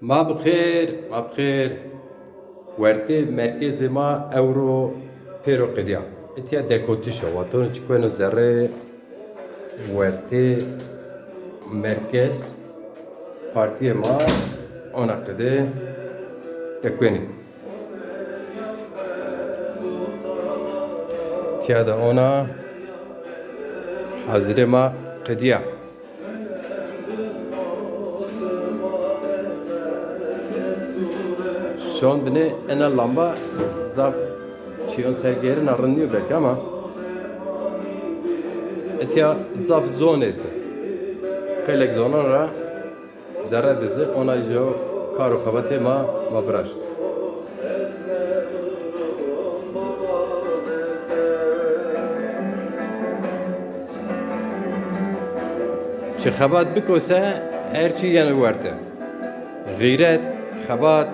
ما بخیر ما بخیر ورته مرکز ما اورو پیرو قدیا اتیا دکوتیشو واتون چکونو ذره ورته مرکز parti ما ona قده دکونی تیا دا ona حاضر ما قدیا şu an beni en lamba zaf çiyon sergiyerin arınıyor belki ama etya zaf zone ise kelek zonora zara dizi ona jo karo khabate ma vabraşt çi khabat bikose her çi yanı varte gayret khabat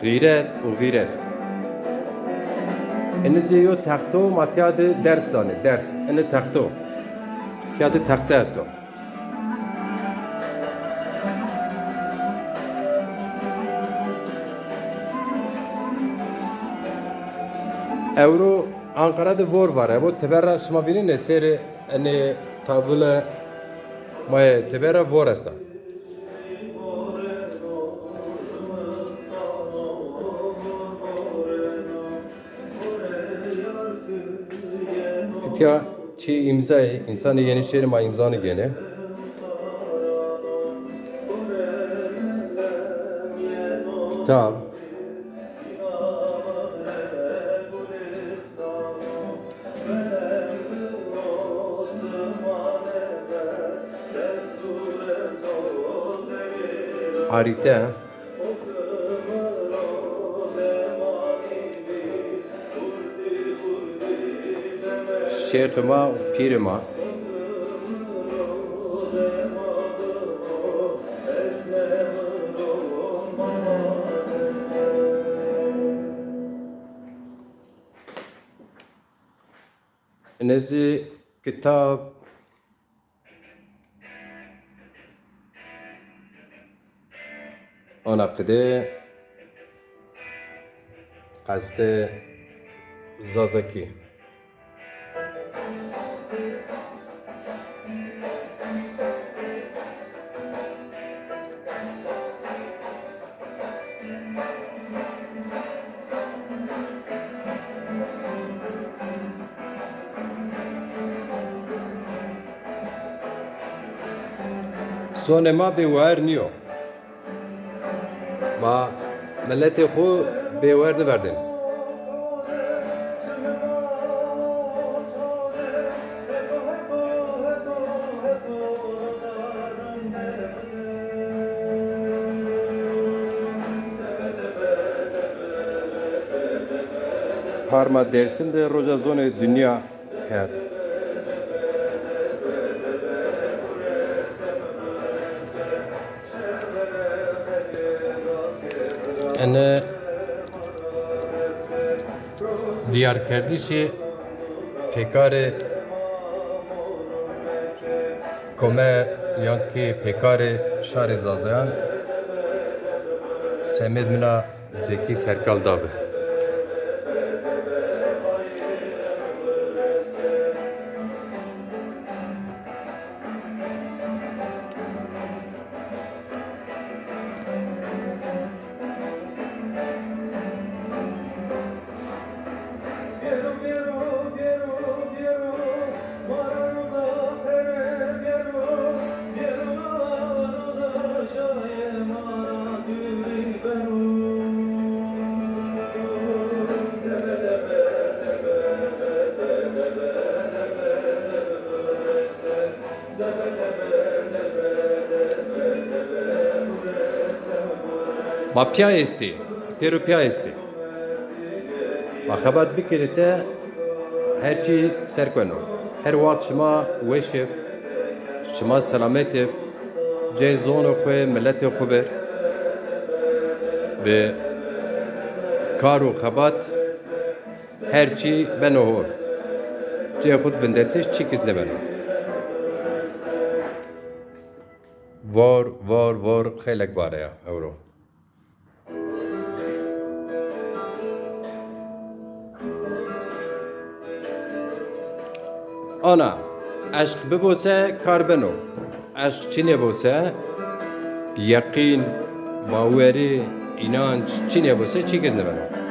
غیرت و غیرت این زیو تختو ماتیاد درس دانه درس این تختو تیاد تخته است اورو Ankara da vor var. Bu tebera şuma birin ne seri hani tabula maya tebera vor asta. Ya çi imzayı insanı yenişlerim ma imzanı gene. Kitap. Harita. Şeyhıma, pirima. Nezi kitap ona kıde kaste Zazaki. Sonra ma bewer niyo. Ma milleti xu bewer niverdin. Parma dersin de roja zone dünya her. Ene diyar kerdişi pekare kome yanski pekare şare zazayan Semed mina Zeki Serkal dabe. Ma pya esti, pero pya esti. Ma khabat bikirse her çi serkweno. Her waqt şma weşev, şma selametib, ce zono xwe milleti xwe ber ve karu khabat her çi benohor. Ce xut vindetiş çikiz lebeno. وار خیلی واره اورو آنا عشق ببوسه کار بنو عشق چی نبوسه یقین باوری اینان چی نبوسه چی کز نبنو